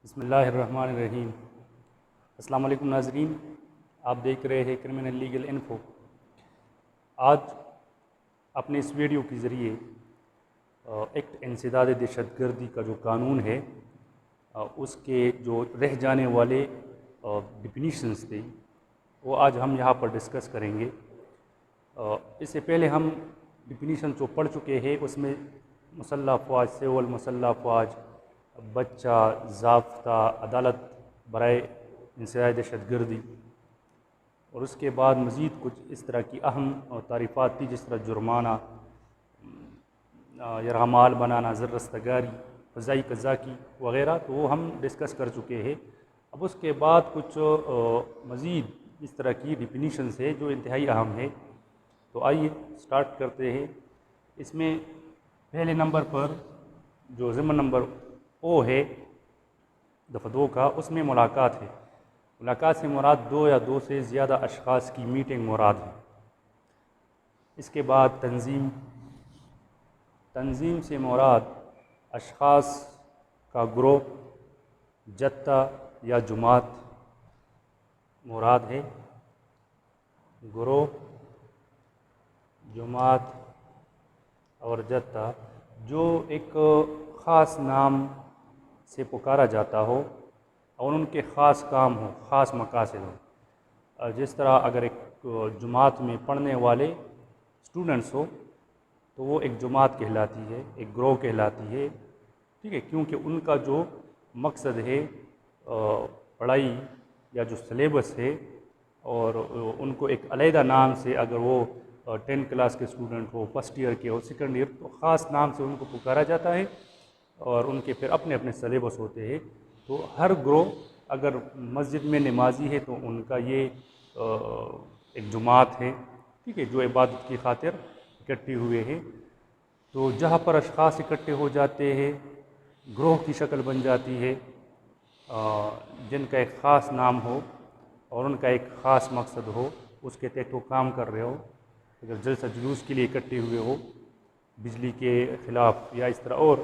بسم اللہ الرحمن الرحیم۔ السلام علیکم ناظرین، آپ دیکھ رہے ہیں کرمنل لیگل انفو۔ آج اپنے اس ویڈیو کے ذریعے ایکٹ انسداد دہشت گردی کا جو قانون ہے اس کے جو رہ جانے والے ڈیفینیشنز تھے وہ آج ہم یہاں پر ڈسکس کریں گے۔ اس سے پہلے ہم ڈیفینیشن جو پڑھ چکے ہیں اس میں مسلح افواج، سول مسلح افواج، بچہ، ضابطہ، عدالت برائے انسداد دہشت گردی، اور اس کے بعد مزید کچھ اس طرح کی اہم تعریفات تھی جس طرح جرمانہ، یرغمال بنانا، زرستگاری، فضائی قزاقی وغیرہ، تو وہ ہم ڈسکس کر چکے ہیں۔ اب اس کے بعد کچھ مزید اس طرح کی ڈیفینیشنز ہے جو انتہائی اہم ہے، تو آئیے سٹارٹ کرتے ہیں۔ اس میں پہلے نمبر پر جو ضمن نمبر او ہے دفعہ 2 کا، اس میں ملاقات ہے۔ ملاقات سے مراد دو یا دو سے زیادہ اشخاص کی میٹنگ مراد ہے۔ اس کے بعد تنظیم سے مراد اشخاص کا گروہ، جتھہ یا جماعت مراد ہے۔ گروہ، جماعت اور جتھہ جو ایک خاص نام سے پکارا جاتا ہو اور ان کے خاص کام ہوں، خاص مقاصد ہوں۔ جس طرح اگر ایک جماعت میں پڑھنے والے اسٹوڈنٹس ہو تو وہ ایک جماعت کہلاتی ہے، ایک گروہ کہلاتی ہے، ٹھیک ہے، کیونکہ ان کا جو مقصد ہے پڑھائی یا جو سلیبس ہے، اور ان کو ایک علیحدہ نام سے، اگر وہ 10 کلاس کے اسٹوڈنٹ ہو، فرسٹ ایئر کے ہو، سیکنڈ ایئر، تو خاص نام سے ان کو پکارا جاتا ہے اور ان کے پھر اپنے اپنے سلیبس ہوتے ہیں۔ تو ہر گروہ اگر مسجد میں نمازی ہے تو ان کا یہ ایک جماعت ہے، ٹھیک ہے، جو عبادت کی خاطر اکٹھے ہوئے ہیں۔ تو جہاں پر اشخاص اکٹھے ہو جاتے ہیں، گروہ کی شکل بن جاتی ہے، جن کا ایک خاص نام ہو اور ان کا ایک خاص مقصد ہو، اس کے تحت وہ کام کر رہے ہو۔ اگر جلسہ جلوس کے لیے اکٹھے ہوئے ہو بجلی کے خلاف یا اس طرح، اور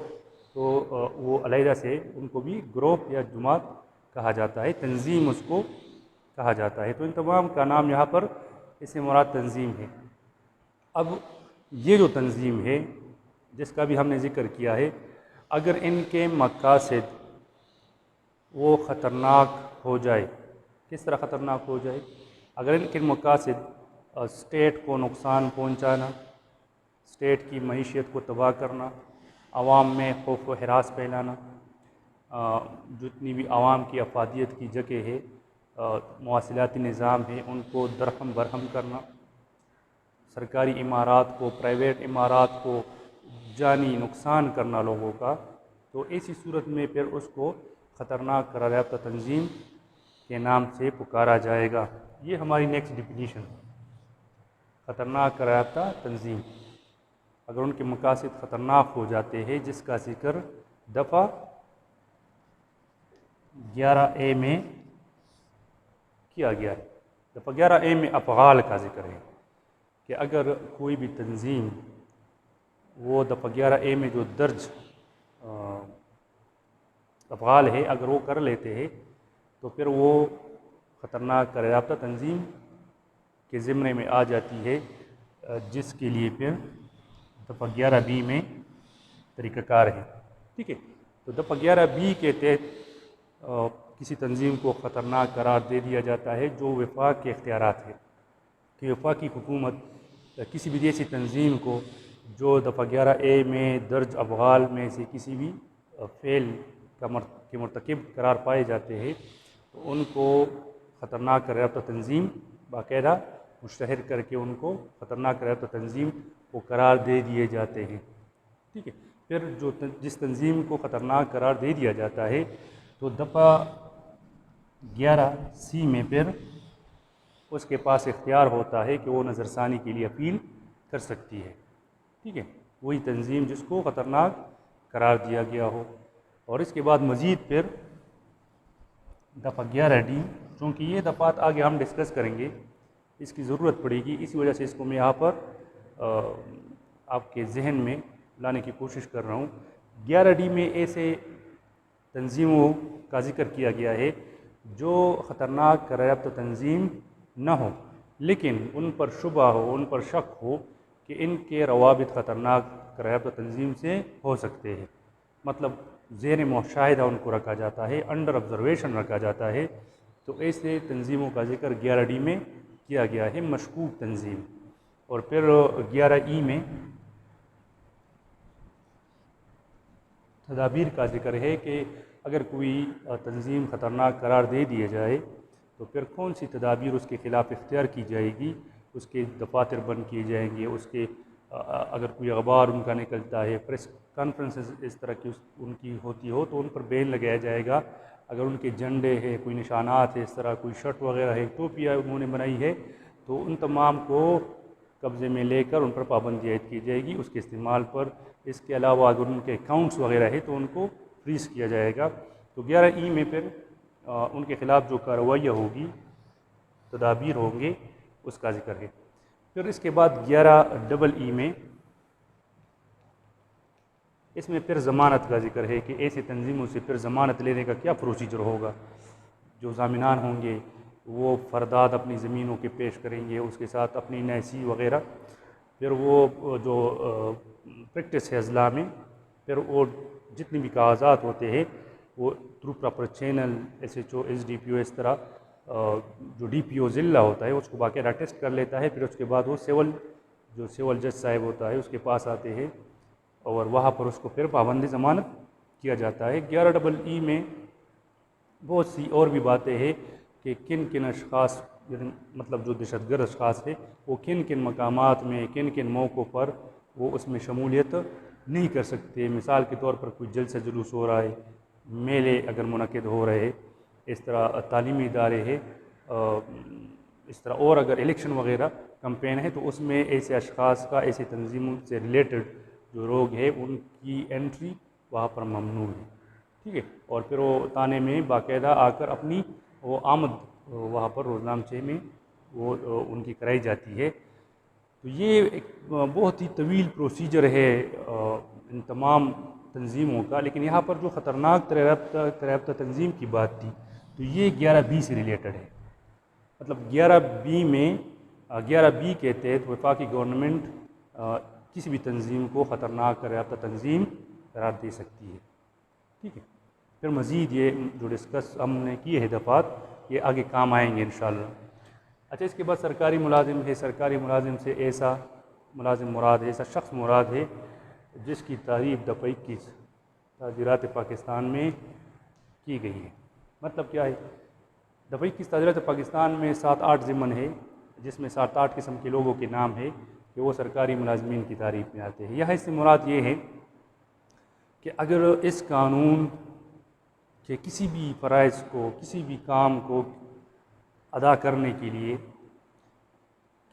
تو وہ علیحدہ سے ان کو بھی گروہ یا جماعت کہا جاتا ہے، تنظیم اس کو کہا جاتا ہے۔ تو ان تمام کا نام یہاں پر اس سے مراد تنظیم ہے۔ اب یہ جو تنظیم ہے جس کا بھی ہم نے ذکر کیا ہے، اگر ان کے مقاصد وہ خطرناک ہو جائے، کس طرح خطرناک ہو جائے؟ اگر ان کے مقاصد اسٹیٹ کو نقصان پہنچانا، اسٹیٹ کی معیشت کو تباہ کرنا، عوام میں خوف و ہراس پھیلانا، جتنی بھی عوام کی افادیت کی جگہ ہے، مواصلاتی نظام ہے، ان کو درہم برہم کرنا، سرکاری عمارات کو، پرائیویٹ عمارات کو جانی نقصان کرنا لوگوں کا، تو ایسی صورت میں پھر اس کو خطرناک قرار یافتہ تنظیم کے نام سے پکارا جائے گا۔ یہ ہماری نیکسٹ ڈیفینیشن، خطرناک قرار یافتہ تنظیم، اگر ان کے مقاصد خطرناک ہو جاتے ہیں، جس کا ذکر دفعہ 11A میں کیا گیا ہے۔ دفعہ 11A میں افعال کا ذکر ہے کہ اگر کوئی بھی تنظیم وہ دفعہ 11A میں جو درج افعال ہے اگر وہ کر لیتے ہیں تو پھر وہ خطرناک قرار یافتہ تنظیم کے ضمن میں آ جاتی ہے، جس کے لیے پھر دفعہ 11B میں طریقہ کار ہے، ٹھیک ہے۔ تو دفعہ 11B کے تحت کسی تنظیم کو خطرناک قرار دے دیا جاتا ہے جو وفاق کے اختیارات ہے، کہ وفاقی حکومت کسی بھی ایسی تنظیم کو جو دفعہ 11A میں درج افعال میں سے کسی بھی فعل کے مرتکب قرار پائے جاتے ہیں، تو ان کو خطرناک قرار یافتہ تنظیم باقاعدہ مشتہر کر کے ان کو خطرناک قرار یافتہ تنظیم کو قرار دے دیے جاتے ہیں، ٹھیک ہے۔ پھر جس تنظیم کو خطرناک قرار دے دیا جاتا ہے تو دفعہ 11C میں پھر اس کے پاس اختیار ہوتا ہے کہ وہ نظر ثانی کے لیے اپیل کر سکتی ہے، ٹھیک ہے، وہی تنظیم جس کو خطرناک قرار دیا گیا ہو۔ اور اس کے بعد مزید پھر دفعہ 11D، چونکہ یہ دفعات آگے ہم ڈسکس کریں گے، اس کی ضرورت پڑے گی، اسی وجہ سے اس کو میں یہاں پر آپ کے ذہن میں لانے کی کوشش کر رہا ہوں۔ 11D میں ایسے تنظیموں کا ذکر کیا گیا ہے جو خطرناک قرار یافتہ تنظیم نہ ہو لیکن ان پر شبہ ہو، ان پر شک ہو کہ ان کے روابط خطرناک قرار یافتہ تنظیم سے ہو سکتے ہیں، مطلب زیر مشاہدہ ان کو رکھا جاتا ہے، انڈر آبزرویشن رکھا جاتا ہے، تو ایسے تنظیموں کا ذکر 11D میں کیا گیا ہے، مشکوک تنظیم۔ اور پھر 11E میں تدابیر کا ذکر ہے کہ اگر کوئی تنظیم خطرناک قرار دے دیا جائے تو پھر کون سی تدابیر اس کے خلاف اختیار کی جائے گی، اس کے دفاتر بند کیے جائیں گے، اس کے اگر کوئی اخبار ان کا نکلتا ہے، پریس کانفرنسز اس طرح کی ان کی ہوتی ہو تو ان پر بین لگایا جائے گا، اگر ان کے جھنڈے ہے، کوئی نشانات ہے، اس طرح کوئی شرٹ وغیرہ ہے، ٹوپیاں انہوں نے بنائی ہے، تو ان تمام کو قبضے میں لے کر ان پر پابندی عائد کی جائے گی اس کے استعمال پر۔ اس کے علاوہ اگر ان کے اکاؤنٹس وغیرہ ہے تو ان کو فریز کیا جائے گا۔ تو 11E میں پھر ان کے خلاف جو کارروائیاں ہوگی، تدابیر ہوں گے، اس کا ذکر ہے۔ پھر اس کے بعد 11EE میں اس میں پھر ضمانت کا ذکر ہے کہ ایسی تنظیموں سے پھر ضمانت لینے کا کیا پروسیجر ہوگا، جو ضامنان ہوں گے وہ فرداد اپنی زمینوں کے پیش کریں گے، اس کے ساتھ اپنی نیسی وغیرہ، پھر وہ جو پریکٹس ہے اضلاع میں، پھر وہ جتنی بھی کاغذات ہوتے ہیں وہ through proper channel SHO SDPO اس طرح جو DPO ضلع ہوتا ہے اس کو باقاعدہ ٹیسٹ کر لیتا ہے، پھر اس کے بعد وہ سول جج صاحب ہوتا ہے اس کے پاس آتے ہیں اور وہاں پر اس کو پھر پابند ضمانت کیا جاتا ہے۔ 11EE میں بہت سی اور بھی باتیں ہیں کہ کن کن اشخاص، مطلب جو دہشت گرد اشخاص ہیں وہ کن کن مقامات میں، کن کن موقعوں پر وہ اس میں شمولیت نہیں کر سکتے۔ مثال کے طور پر کوئی جلسہ جلوس ہو رہا ہے، میلے اگر منعقد ہو رہے ہیں، اس طرح تعلیمی ادارے ہیں، اس طرح اور اگر الیکشن وغیرہ کمپین ہے تو اس میں ایسے اشخاص کا، ایسی تنظیموں سے ریلیٹڈ جو لوگ ہیں ان کی انٹری وہاں پر ممنوع ہے، ٹھیک ہے۔ اور پھر وہ تانے میں باقاعدہ آ کر اپنی وہ آمد وہاں پر روزنامچے میں وہ ان کی کرائی جاتی ہے۔ تو یہ ایک بہت ہی طویل پروسیجر ہے ان تمام تنظیموں کا، لیکن یہاں پر جو خطرناک قرار یافتہ تنظیم کی بات تھی تو یہ 11B سے ریلیٹڈ ہے، مطلب 11B کے تحت وفاقی گورنمنٹ کسی بھی تنظیم کو خطرناک قرار یافتہ تنظیم قرار دے سکتی ہے، ٹھیک ہے۔ پھر مزید یہ جو ڈسکس ہم نے کیے ہیں دفعات، یہ آگے کام آئیں گے انشاءاللہ۔ اچھا، اس کے بعد سرکاری ملازم ہے۔ سرکاری ملازم سے ایسا ملازم مراد ہے، ایسا شخص مراد ہے جس کی تعریف دفعہ 21 تعزیرات پاکستان میں کی گئی ہے۔ مطلب کیا ہے؟ دفعہ 21 تعزیرات پاکستان میں 7-8 ضمن ہے، جس میں 7-8 قسم کے لوگوں کے نام ہے کہ وہ سرکاری ملازمین کی تعریف میں آتے ہیں۔ یہاں اس سے مراد یہ ہے کہ اگر اس قانون کے کسی بھی فرائض کو، کسی بھی کام کو ادا کرنے کے لیے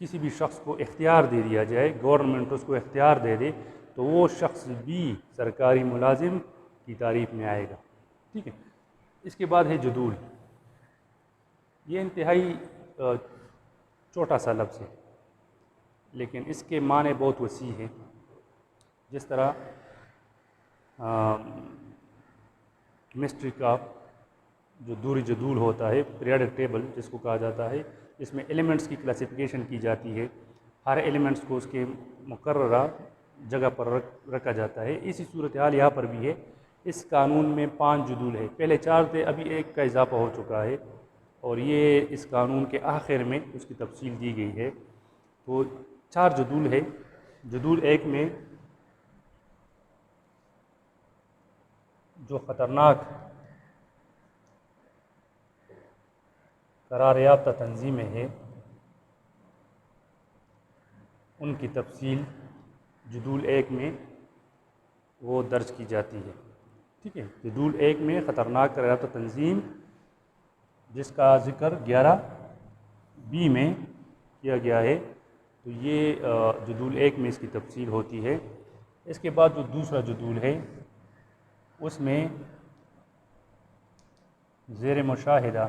کسی بھی شخص کو اختیار دے دیا جائے، گورنمنٹ اس کو اختیار دے دے، تو وہ شخص بھی سرکاری ملازم کی تعریف میں آئے گا، ٹھیک ہے۔ اس کے بعد ہے جدول۔ یہ انتہائی چھوٹا سا لفظ ہے لیکن اس کے معنی بہت وسیع ہے۔ جس طرح کیمسٹری کا جو دوری جدول ہوتا ہے، پیریڈک ٹیبل جس کو کہا جاتا ہے، اس میں ایلیمنٹس کی کلاسیفیکیشن کی جاتی ہے، ہر ایلیمنٹس کو اس کے مقررہ جگہ پر رکھا جاتا ہے۔ اسی صورتحال یہاں پر بھی ہے۔ اس قانون میں 5 جدول ہے، پہلے 4 تھے، ابھی 1 کا اضافہ ہو چکا ہے اور یہ اس قانون کے آخر میں اس کی تفصیل دی گئی ہے۔ تو 4 جدول ہے۔ جدول 1 میں جو خطرناک قرار یافتہ تنظیمیں ہیں ان کی تفصیل جدول 1 میں وہ درج کی جاتی ہے، ٹھیک ہے۔ جدول 1 میں خطرناک قرار یافتہ تنظیم جس کا ذکر 11B میں کیا گیا ہے، تو یہ جدول 1 میں اس کی تفصیل ہوتی ہے۔ اس کے بعد جو دوسرا جدول ہے اس میں زیر مشاہدہ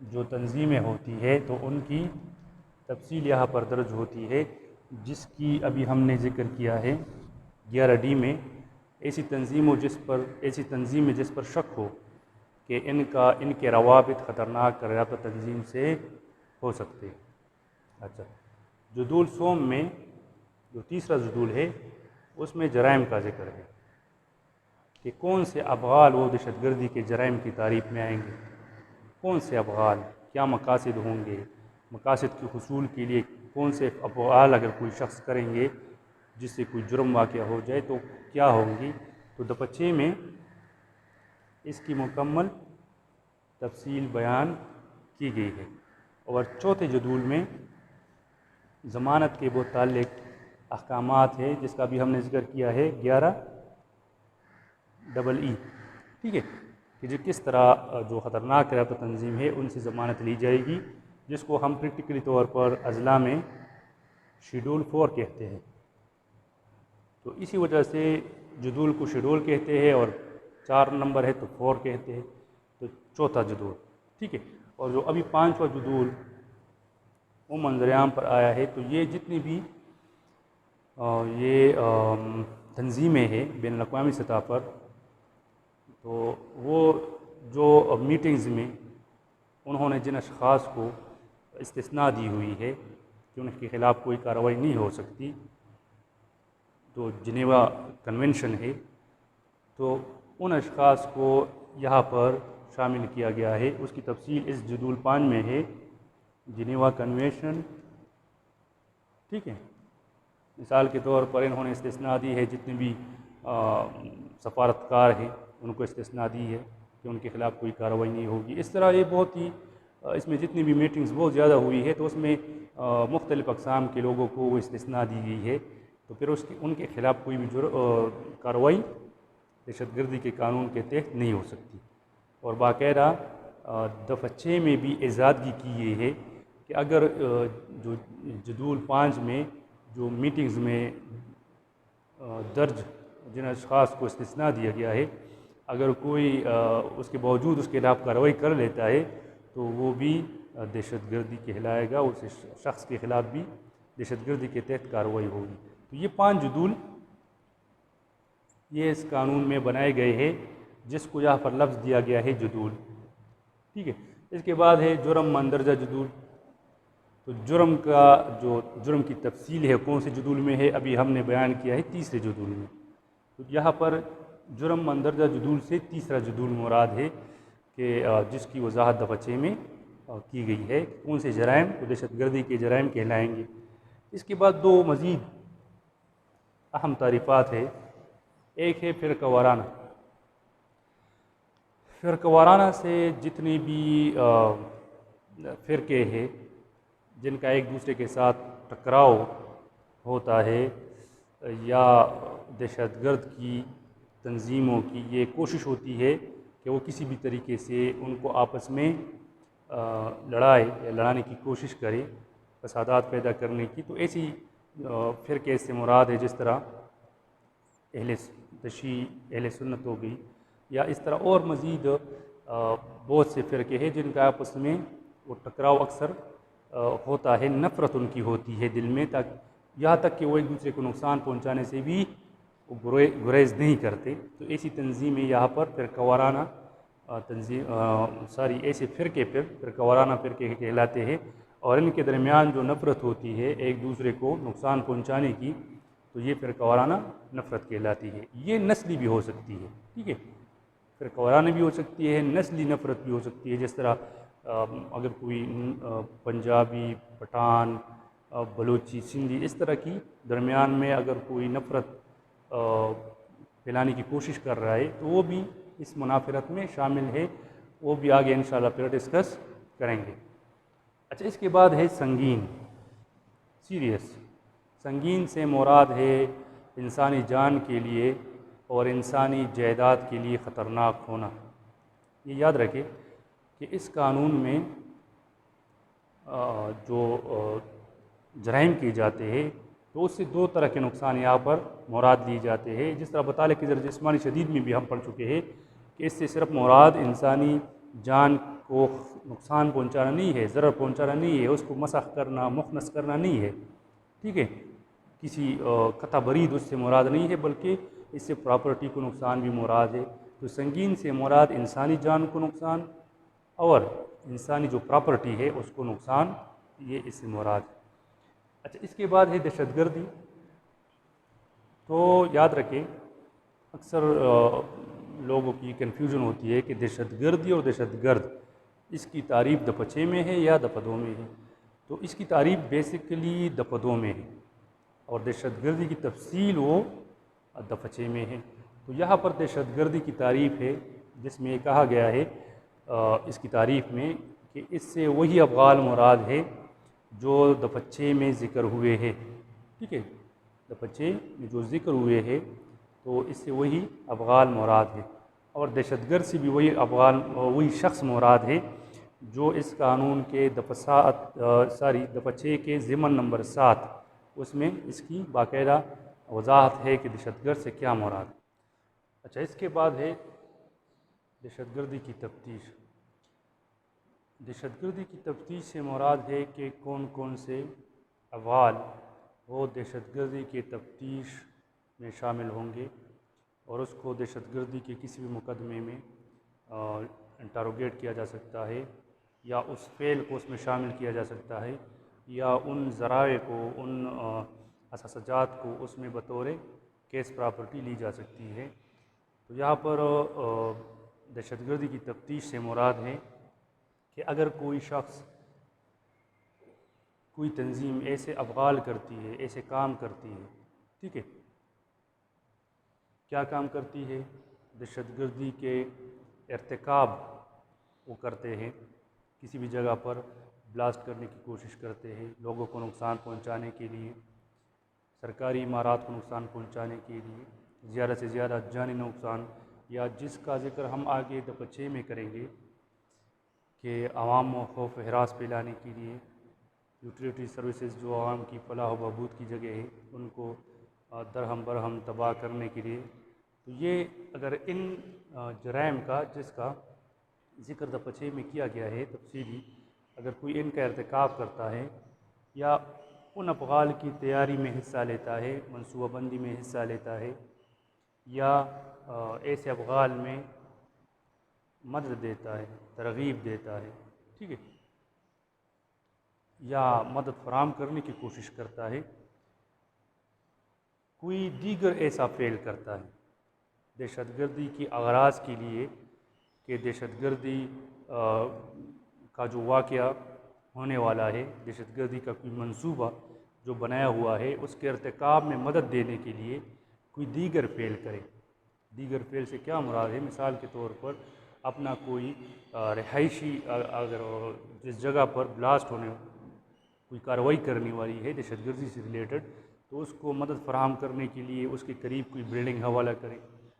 جو تنظیمیں ہوتی ہے تو ان کی تفصیل یہاں پر درج ہوتی ہے، جس کی ابھی ہم نے ذکر کیا ہے 11D میں ایسی تنظیم جس پر شک ہو کہ ان کے روابط خطرناک رابطہ تنظیم سے ہو سکتے ہیں۔ اچھا، جدول سوم میں جو تیسرا جدول ہے اس میں جرائم کا ذکر ہے کہ کون سے افعال وہ دہشت گردی کے جرائم کی تعریف میں آئیں گے، کون سے افعال، کیا مقاصد ہوں گے، مقاصد کے حصول کے لیے کون سے افعال اگر کوئی شخص کریں گے جس سے کوئی جرم واقع ہو جائے تو کیا ہوں گی۔ تو دفعہ 6 میں اس کی مکمل تفصیل بیان کی گئی ہے، اور چوتھے جدول میں ضمانت کے متعلق احکامات ہے جس کا بھی ہم نے ذکر کیا ہے 11EE، ٹھیک ہے، کہ جو کس طرح جو خطرناک رابطہ تنظیم ہے ان سے ضمانت لی جائے گی، جس کو ہم پریکٹیکلی طور پر اضلاع میں شیڈول 4 کہتے ہیں۔ تو اسی وجہ سے جدول کو شیڈول کہتے ہیں، اور 4 نمبر ہے تو 4 کہتے ہیں، تو چوتھا جدول، ٹھیک ہے۔ اور جو ابھی 5واں جدول وہ منظر عام پر آیا ہے، تو یہ جتنی بھی یہ تنظیمیں ہیں بین الاقوامی سطح پر، تو وہ جو میٹنگز میں انہوں نے جن اشخاص کو استثناء دی ہوئی ہے کہ ان کے خلاف کوئی کارروائی نہیں ہو سکتی، تو جنیوا کنونشن ہے، تو ان اشخاص کو یہاں پر شامل کیا گیا ہے۔ اس کی تفصیل اس جدول 5 میں ہے، جنیوا کنونشن، ٹھیک ہے۔ مثال کے طور پر انہوں نے استثناء دی ہے جتنے بھی سفارتکار ہیں ان کو استثناء دی ہے کہ ان کے خلاف کوئی کارروائی نہیں ہوگی۔ اس طرح یہ بہت ہی اس میں جتنی بھی میٹنگز بہت زیادہ ہوئی ہے، تو اس میں مختلف اقسام کے لوگوں کو وہ استثناء دی گئی ہے، تو پھر ان کے خلاف کوئی بھی کارروائی دہشت گردی کے قانون کے تحت نہیں ہو سکتی۔ اور باقاعدہ دفعہ 6 میں بھی اعزازگی کی گئی ہے کہ اگر جو جدول 5 میں جو میٹنگز میں درج جن اشخاص کو استثناء دیا گیا ہے، اگر کوئی اس کے باوجود اس کے خلاف کارروائی کر لیتا ہے تو وہ بھی دہشت گردی کہلائے گا، اس شخص کے خلاف بھی دہشت گردی کے تحت کارروائی ہوگی۔ تو یہ 5 جدول یہ اس قانون میں بنائے گئے ہیں، جس کو یہاں پر لفظ دیا گیا ہے جدول، ٹھیک ہے۔ اس کے بعد ہے جرم مندرجہ جدول۔ تو جرم کی تفصیل ہے کون سے جدول میں ہے، ابھی ہم نے بیان کیا ہے تیسرے جدول میں۔ تو یہاں پر جرم مندرجہ جدول سے تیسرا جدول مراد ہے کہ جس کی وضاحت دفعہ 6 میں کی گئی ہے، کون سے جرائم کو دہشت گردی کے جرائم کہلائیں گے۔ اس کے بعد 2 مزید اہم تعریفات ہے، ایک ہے فرقہ وارانہ۔ فرقہ وارانہ سے جتنی بھی فرقے ہیں جن کا ایک دوسرے کے ساتھ ٹکراؤ ہوتا ہے، یا دہشت گرد کی تنظیموں کی یہ کوشش ہوتی ہے کہ وہ کسی بھی طریقے سے ان کو آپس میں لڑائے یا لڑانے کی کوشش کرے، فسادات پیدا کرنے کی، تو ایسی فرقے سے مراد ہے جس طرح اہل تشیع، اہل سنت ہو گئی، یا اس طرح اور مزید بہت سے فرقے ہیں جن کا آپس میں وہ ٹکراؤ اکثر ہوتا ہے، نفرت ان کی ہوتی ہے دل میں، یہاں تک کہ وہ ایک دوسرے کو نقصان پہنچانے سے بھی گریز نہیں کرتے۔ تو ایسی تنظیمیں یہاں پر فرقہ وارانہ ایسے فرقے فرقہ وارانہ فرقے کہلاتے ہیں، اور ان کے درمیان جو نفرت ہوتی ہے ایک دوسرے کو نقصان پہنچانے کی، تو یہ فرقہ وارانہ نفرت کہلاتی ہے۔ یہ نسلی بھی ہو سکتی ہے، ٹھیک ہے، فرقہ وارانہ بھی ہو سکتی ہے، نسلی نفرت بھی ہو سکتی ہے، جس طرح اگر کوئی پنجابی، پٹھان، بلوچی، سندھی، اس طرح کی درمیان میں اگر کوئی نفرت پھیلانے کی کوشش کر رہا ہے تو وہ بھی اس منافرت میں شامل ہے، وہ بھی آگے انشاءاللہ پھر ڈسکس کریں گے۔ اچھا، اس کے بعد ہے سنگین، سیریس۔ سنگین سے مراد ہے انسانی جان کے لیے اور انسانی جائیداد کے لیے خطرناک ہونا۔ یہ یاد رکھیں کہ اس قانون میں جو جرائم کیے جاتے ہیں تو اس سے 2 طرح کے نقصان یہاں پر مراد لیے جاتے ہیں، جس طرح بطالہ کی ضرر جسمانی شدید میں بھی ہم پڑھ چکے ہیں کہ اس سے صرف مراد انسانی جان کو نقصان پہنچانا نہیں ہے، ضرر پہنچانا نہیں ہے، اس کو مسخ کرنا، مخنث کرنا نہیں ہے، ٹھیک ہے، کسی قطع برید اس سے مراد نہیں ہے، بلکہ اس سے پراپرٹی کو نقصان بھی مراد ہے۔ تو سنگین سے مراد انسانی جان کو نقصان اور انسانی جو پراپرٹی ہے اس کو نقصان، یہ اس سے مراد ہے۔ اچھا، اس کے بعد ہے دہشت گردی۔ تو یاد رکھیں، اکثر لوگوں کی کنفیوژن ہوتی ہے کہ دہشت گردی اور دہشت گرد، اس کی تعریف دفعہ 6 میں ہے یا دفعہ 2 میں ہے؟ تو اس کی تعریف بیسیکلی دفعہ 2 میں ہے، اور دہشت گردی کی تفصیل وہ دفعہ 6 میں ہے۔ تو یہاں پر دہشت گردی کی تعریف ہے جس میں یہ کہا گیا ہے اس کی تعریف میں کہ اس سے وہی افعال مراد ہے جو دفعہ 6 میں ذکر ہوئے ہیں، ٹھیک ہے؟ دفعہ 6 میں جو ذکر ہوئے ہیں تو اس سے وہی افعال مراد ہے، اور دہشت گرد سے بھی وہی افعال، وہی شخص مراد ہے جو اس قانون کے دفعہ 6 کے ضمن نمبر 7 اس میں اس کی باقاعدہ وضاحت ہے کہ دہشت گرد سے کیا مراد ہے۔ اچھا، اس کے بعد ہے دہشت گردی کی تفتیش۔ دہشت گردی کی تفتیش سے مراد ہے کہ کون کون سے افعال وہ دہشت گردی کے تفتیش میں شامل ہوں گے، اور اس کو دہشت گردی کے کسی بھی مقدمے میں انٹروگیٹ کیا جا سکتا ہے، یا اس فعل کو اس میں شامل کیا جا سکتا ہے، یا ان ذرائع کو، ان اساسجات کو اس میں بطور کیس پراپرٹی لی جا سکتی ہے۔ تو یہاں پر دہشت گردی کی تفتیش سے مراد ہے کہ اگر کوئی شخص، کوئی تنظیم ایسے افعال کرتی ہے، ایسے کام کرتی ہے، ٹھیک ہے، کیا کام کرتی ہے؟ دہشت گردی کے ارتکاب وہ کرتے ہیں، کسی بھی جگہ پر بلاسٹ کرنے کی کوشش کرتے ہیں، لوگوں کو نقصان پہنچانے کے لیے، سرکاری عمارات کو نقصان پہنچانے کے لیے، زیادہ سے زیادہ جانی نقصان، یا جس کا ذکر ہم آگے دفعہ 6 میں کریں گے کہ عوام و خوف و ہراس پھیلانے کے لیے، یوٹیلیٹی سروسز جو عوام کی فلاح و بہبود کی جگہ ہے ان کو درہم برہم تباہ کرنے کے لیے۔ تو یہ اگر ان جرائم کا، جس کا ذکر دفعہ 6 میں کیا گیا ہے تفصیلی، اگر کوئی ان کا ارتکاب کرتا ہے یا ان افعال کی تیاری میں حصہ لیتا ہے، منصوبہ بندی میں حصہ لیتا ہے، یا ایسے افعال میں مدد دیتا ہے، ترغیب دیتا ہے، ٹھیک ہے، یا مدد فراہم کرنے کی کوشش کرتا ہے، کوئی دیگر ایسا فعل کرتا ہے دہشت گردی کی اغراض کے لیے، کہ دہشت گردی کا جو واقعہ ہونے والا ہے، دہشت گردی کا کوئی منصوبہ جو بنایا ہوا ہے، اس کے ارتکاب میں مدد دینے کے لیے کوئی دیگر فعل کرے۔ دیگر فعل سے کیا مراد ہے؟ مثال کے طور پر اپنا کوئی رہائشی، اگر جس جگہ پر بلاسٹ ہونے، کوئی کارروائی کرنے والی ہے دہشت گردی سے ریلیٹڈ، تو اس کو مدد فراہم کرنے کے لیے اس کے قریب کوئی بلڈنگ حوالہ کرے،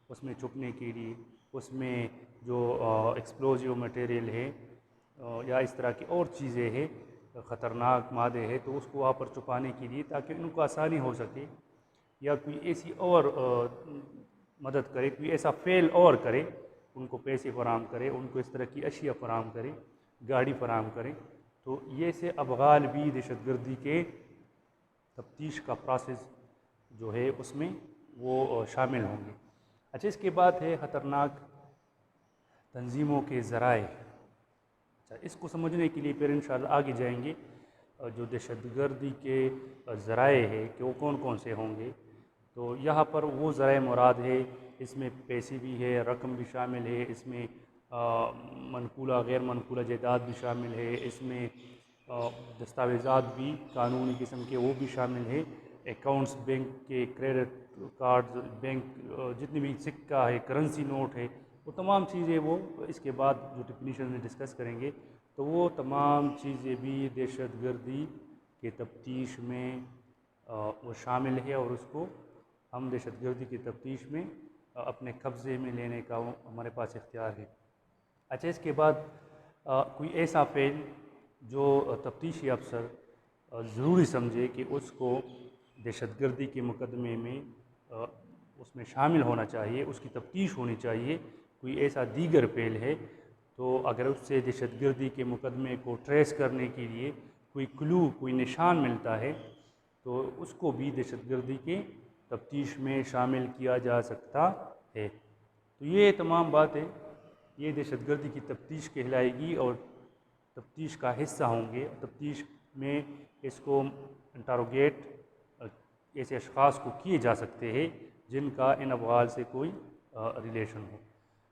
اس میں چھپنے کے لیے، اس میں جو ایکسپلوزیو مٹیریل ہے یا اس طرح کی اور چیزیں ہیں، خطرناک مادے ہیں، تو اس کو وہاں پر چھپانے کے لیے تاکہ ان کو آسانی ہو سکے، یا کوئی ایسی اور مدد کرے، کوئی ایسا فعل اور کرے، ان کو پیسے فراہم کرے، ان کو اس طرح کی اشیاء فراہم کرے، گاڑی فراہم کرے، تو یہ سے افعال بھی دہشت گردی کے تفتیش کا پروسیس جو ہے اس میں وہ شامل ہوں گے۔ اچھا، اس کے بعد ہے خطرناک تنظیموں کے ذرائع۔ اچھا، اس کو سمجھنے کے لیے پھر انشاءاللہ آگے جائیں گے، جو دہشت گردی کے ذرائع ہے کہ وہ کون کون سے ہوں گے۔ تو یہاں پر وہ ذرائع مراد ہے، اس میں پیسے بھی ہے، رقم بھی شامل ہے، اس میں منقولہ غیر منقولہ جائیداد بھی شامل ہے، اس میں دستاویزات بھی قانونی قسم کے وہ بھی شامل ہے، اکاؤنٹس بینک کے، کریڈٹ کارڈز، بینک جتنی بھی سکہ ہے، کرنسی نوٹ ہے، وہ تمام چیزیں وہ اس کے بعد جو ڈیفینیشن میں ڈسکس کریں گے، تو وہ تمام چیزیں بھی دہشت گردی کے تفتیش میں وہ شامل ہے، اور اس کو ہم دہشت گردی کی تفتیش میں اپنے قبضے میں لینے کا ہمارے پاس اختیار ہے۔ اچھا، اس کے بعد کوئی ایسا فعل جو تفتیشی افسر ضروری سمجھے کہ اس کو دہشت گردی کے مقدمے میں اس میں شامل ہونا چاہیے، اس کی تفتیش ہونی چاہیے، کوئی ایسا دیگر فعل ہے، تو اگر اس سے دہشت گردی کے مقدمے کو ٹریس کرنے کے لیے کوئی کلو، کوئی نشان ملتا ہے، تو اس کو بھی دہشت گردی کے تفتیش میں شامل کیا جا سکتا ہے۔ تو یہ تمام باتیں یہ دہشت گردی کی تفتیش کہلائے گی اور تفتیش کا حصہ ہوں گے۔ تفتیش میں اس کو انٹروگیٹ ایسے اشخاص کو کیے جا سکتے ہیں جن کا ان افعال سے کوئی ریلیشن ہو۔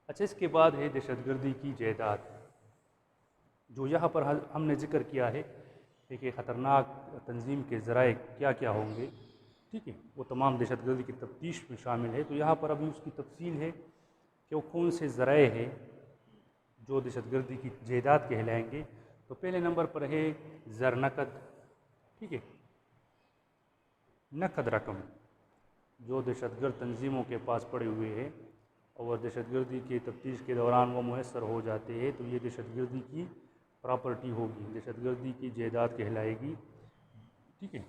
اچھا، اس کے بعد ہے دہشت گردی کی جائیداد، جو یہاں پر ہم نے ذکر کیا ہے کہ خطرناک تنظیم کے ذرائع کیا کیا ہوں گے، ٹھیک ہے، وہ تمام دہشت گردی کی تفتیش میں شامل ہے۔ تو یہاں پر ابھی اس کی تفصیل ہے کہ وہ کون سے ذرائع ہیں جو دہشت گردی کی جائیداد کہلائیں گے۔ تو پہلے نمبر پر ہے زر نقد، ٹھیک ہے، نقد رقم جو دہشت گرد تنظیموں کے پاس پڑے ہوئے ہیں اور دہشت گردی کی تفتیش کے دوران وہ میسر ہو جاتے ہیں، تو یہ دہشت گردی کی پراپرٹی ہوگی، دہشت گردی کی جائیداد کہلائے گی، ٹھیک ہے۔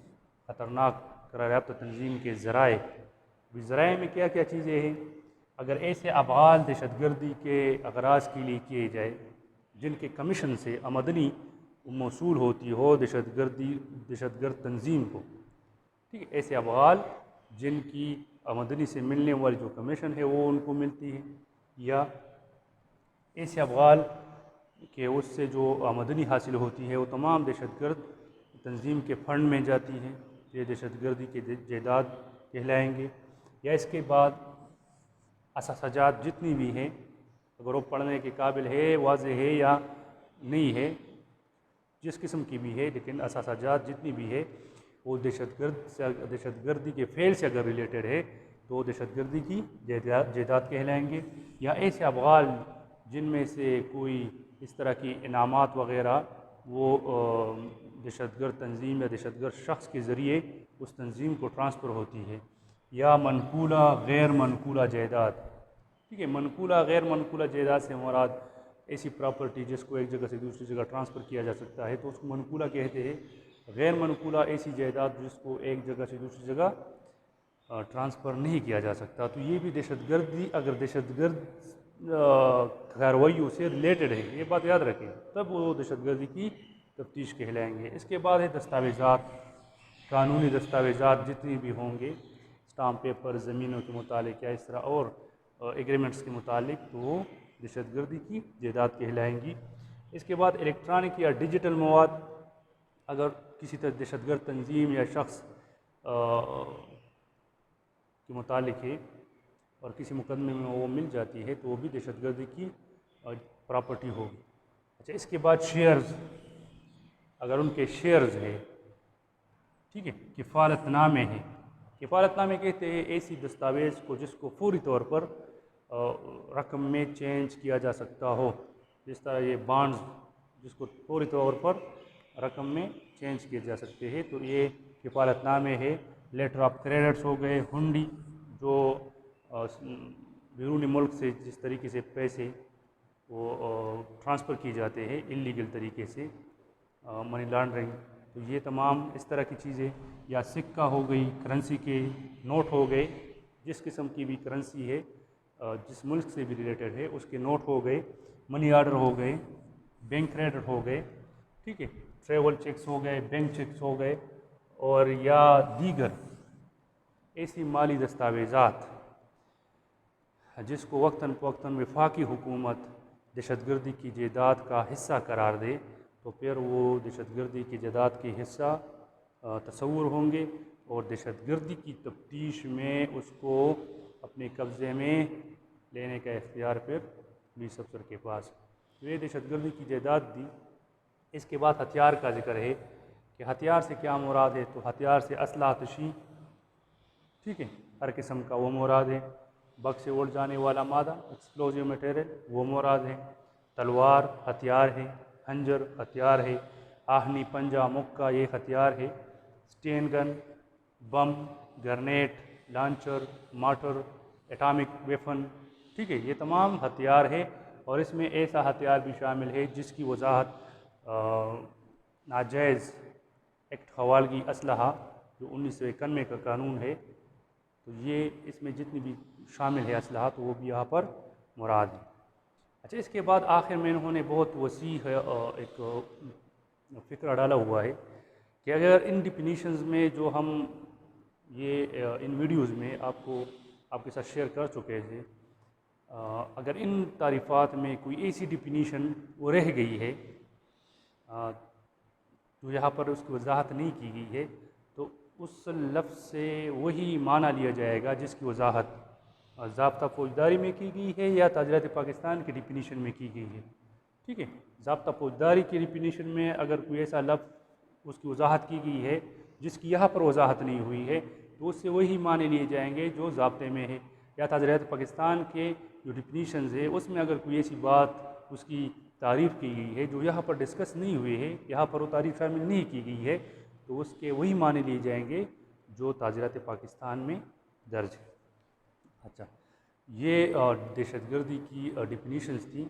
خطرناک قرار یافتہ تنظیم کے ذرائع، ذرائع میں کیا کیا چیزیں ہیں؟ اگر ایسے افعال دہشت گردی کے اغراض کے لیے کیے جائے جن کے کمیشن سے آمدنی موصول ہوتی ہو دہشت گرد تنظیم کو، ٹھیک ہے، ایسے افعال جن کی آمدنی سے ملنے والی جو کمیشن ہے وہ ان کو ملتی ہے، یا ایسے افعال کہ اس سے جو آمدنی حاصل ہوتی ہے وہ تمام دہشت گرد تنظیم کے فنڈ میں جاتی ہے، یہ دہشت گردی کے جائیداد کہلائیں گے۔ یا اس کے بعد اثاثجات جتنی بھی ہیں، اگر وہ پڑھنے کے قابل ہے، واضح ہے یا نہیں ہے، جس قسم کی بھی ہے، لیکن اثاثجات جتنی بھی ہے وہ دہشت گردی کے فعل سے اگر ریلیٹڈ ہے تو وہ دہشت گردی کی جائیداد کہلائیں گے۔ یا ایسے افعال جن میں سے کوئی اس طرح کی انعامات وغیرہ وہ دہشت گرد تنظیم یا دہشت گرد شخص کے ذریعے اس تنظیم کو ٹرانسفر ہوتی ہے۔ یا منقولہ غیر منقولہ جائیداد، ٹھیک ہے، منقولہ غیر منقولہ جائیداد سے مراد ایسی پراپرٹی جس کو ایک جگہ سے دوسری جگہ ٹرانسفر کیا جا سکتا ہے تو اس کو منقولہ کہتے ہیں۔ غیر منقولہ ایسی جائیداد جس کو ایک جگہ سے دوسری جگہ ٹرانسفر نہیں کیا جا سکتا، تو یہ بھی دہشت گردی، اگر دہشت گرد کارروائیوں سے ریلیٹڈ ہے، یہ بات یاد رکھیں، تب وہ دہشت گردی کی تفتیش کہلائیں گے۔ اس کے بعد ہے دستاویزات، قانونی دستاویزات جتنی بھی ہوں گے، اسٹامپ پیپر، زمینوں کے متعلق یا اس طرح اور ایگریمنٹس کے متعلق، تو وہ دہشت گردی کی جائیداد کہلائیں گی۔ اس کے بعد الیکٹرانک یا ڈیجیٹل مواد اگر کسی دہشت گرد تنظیم یا شخص کے متعلق ہے اور کسی مقدمے میں وہ مل جاتی ہے تو وہ بھی دہشت گردی کی پراپرٹی ہوگی۔ اچھا، اس کے بعد شیئرز، اگر ان کے شیئرز ہے، ٹھیک ہے، کفالت نامے ہیں، کفالت نامے کہتے ہیں ایسی دستاویز کو جس کو فوری طور پر رقم میں چینج کیا جا سکتا ہو، جس طرح یہ بانڈز جس کو فوری طور پر رقم میں چینج کیے جا سکتے ہیں، تو یہ کفالت نامے ہے۔ لیٹر آف کریڈٹس ہو گئے، ہنڈی جو بیرون ملک سے جس طریقے سے پیسے وہ ٹرانسفر کیے جاتے ہیں انلیگل طریقے سے، منی لانڈرنگ، تو یہ تمام اس طرح کی چیزیں، یا سکہ ہو گئی، کرنسی کے نوٹ ہو گئے، جس قسم کی بھی کرنسی ہے جس ملک سے بھی ریلیٹڈ ہے اس کے نوٹ ہو گئے، منی آرڈر ہو گئے، بینک کریڈٹ ہو گئے، ٹھیک ہے، ٹریول چیکس ہو گئے، بینک چیکس ہو گئے، اور یا دیگر ایسی مالی دستاویزات جس کو وقتاً فوقتاً وفاقی حکومت دہشت گردی کی جائیداد کا حصہ قرار دے، تو پھر وہ دہشت گردی کی جائیداد کے حصہ تصور ہوں گے اور دہشت گردی کی تفتیش میں اس کو اپنے قبضے میں لینے کا اختیار پھر پولیس افسر کے پاس۔ یہ دہشت گردی کی جائیداد دی۔ اس کے بعد ہتھیار کا ذکر ہے کہ ہتھیار سے کیا مراد ہے، تو ہتھیار سے اسلحہ آتشی، ٹھیک ہے، ہر قسم کا وہ مراد ہے۔ بگ سے اڑ جانے والا مادہ، ایکسپلوزیو میٹیریل، وہ مراد ہے۔ تلوار ہتھیار ہے، خنجر ہتھیار ہے، آہنی، پنجہ، مکہ یہ ہتھیار ہے۔ Sten gun, bomb, grenade, launcher, mortar, atomic weapon, ٹھیک ہے، یہ تمام ہتھیار ہے۔ اور اس میں ایسا ہتھیار بھی شامل ہے جس کی وضاحت ناجائز ایکٹ حوالگی اسلحہ جو 1991 کا قانون ہے، تو یہ اس میں جتنی بھی شامل ہے اسلحہ تو وہ بھی یہاں پر مراد ہے۔ اچھا، اس کے بعد آخر میں انہوں نے بہت وسیع ایک فکرہ ڈالا ہوا ہے کہ اگر ان ڈیفینیشنز میں جو ہم یہ ان ویڈیوز میں آپ کے ساتھ شیئر کر چکے تھے. اگر ان تعریفات میں کوئی ایسی ڈیفینیشن وہ رہ گئی ہے جو یہاں پر اس کی وضاحت نہیں کی گئی ہے تو اس لفظ سے وہی معنی لیا جائے گا جس کی وضاحت ضابطہ فوجداری میں کی گئی ہے یا تعزیرات پاکستان کی ڈیفینیشن میں کی گئی ہے. ٹھیک ہے. ضابطہ فوجداری کی ڈیفینیشن میں اگر کوئی ایسا لفظ اس کی وضاحت کی گئی ہے جس کی یہاں پر وضاحت نہیں ہوئی ہے تو اس سے وہی معنی لیے جائیں گے جو ضابطے میں ہے. یا تعزیرات پاکستان کے جو ڈیفینیشنز ہے اس میں اگر کوئی ایسی بات اس کی تعریف کی گئی ہے جو یہاں پر ڈسکس نہیں ہوئی ہے، یہاں پر وہ تعریف شامل نہیں کی گئی ہے تو اس کے وہی معنی لیے جائیں گے جو تعزیرات پاکستان میں درج ہے. اچھا، یہ دہشت گردی کی ڈیفینیشنز تھیں.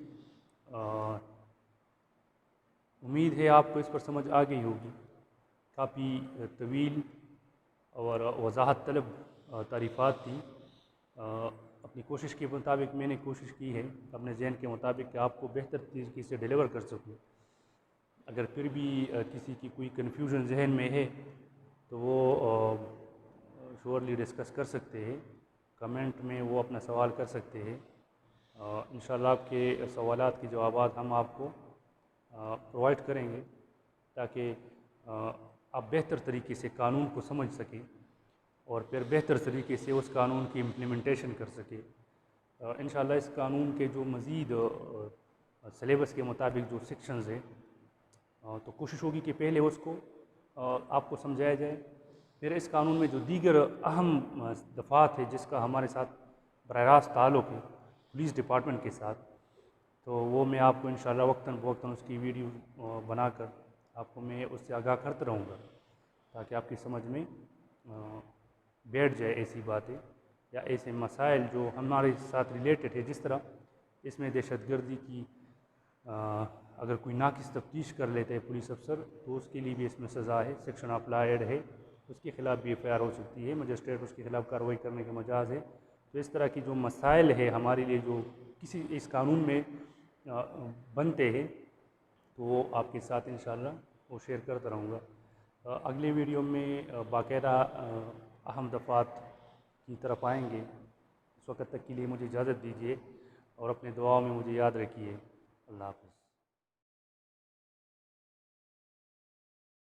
امید ہے آپ کو اس پر سمجھ آ گئی ہوگی. کافی طویل اور وضاحت طلب تعریفات تھیں. اپنی کوشش کے مطابق میں نے کوشش کی ہے اپنے ذہن کے مطابق کہ آپ کو بہتر طریقے سے ڈیلیور کر سکوں. اگر پھر بھی کسی کی کوئی کنفیوژن ذہن میں ہے تو وہ شورلی ڈسکس کر سکتے ہیں، کمنٹ میں وہ اپنا سوال کر سکتے ہیں. انشاءاللہ آپ کے سوالات کے جوابات ہم آپ کو پرووائڈ کریں گے تاکہ آپ بہتر طریقے سے قانون کو سمجھ سکیں اور پھر بہتر طریقے سے اس قانون کی امپلیمنٹیشن کر سکے. انشاءاللہ اس قانون کے جو مزید سلیبس کے مطابق جو سیکشنز ہیں تو کوشش ہوگی کہ پہلے اس کو آپ کو سمجھایا جائے. پھر اس قانون میں جو دیگر اہم دفعات ہے جس کا ہمارے ساتھ براہ راست تعلق ہے پولیس ڈپارٹمنٹ کے ساتھ، تو وہ میں آپ کو انشاءاللہ وقتاً فوقتاً اس کی ویڈیو بنا کر آپ کو میں اس سے آگاہ کرتا رہوں گا تاکہ آپ کی سمجھ میں بیٹھ جائے ایسی باتیں یا ایسے مسائل جو ہمارے ساتھ ریلیٹڈ ہے. جس طرح اس میں دہشت گردی کی اگر کوئی ناقص تفتیش کر لیتے ہیں پولیس افسر تو اس کے لیے بھی اس میں سزا ہے، سیکشن آف لا ایڈ ہے، اس کے خلاف بھی ایف آئی آر ہو سکتی ہے، مجسٹریٹ اس کے خلاف کارروائی کرنے کا مجاز ہے. تو اس طرح کی جو مسائل ہے ہمارے لیے جو کسی اس قانون میں بنتے ہیں تو وہ آپ کے ساتھ انشاءاللہ وہ شیئر کرتا رہوں گا. اگلے ویڈیو میں باقاعدہ اہم دفعات کی طرف آئیں گے. اس وقت تک کے لیے مجھے اجازت دیجیے اور اپنے دعاؤں میں مجھے یاد رکھیے. اللہ حافظ.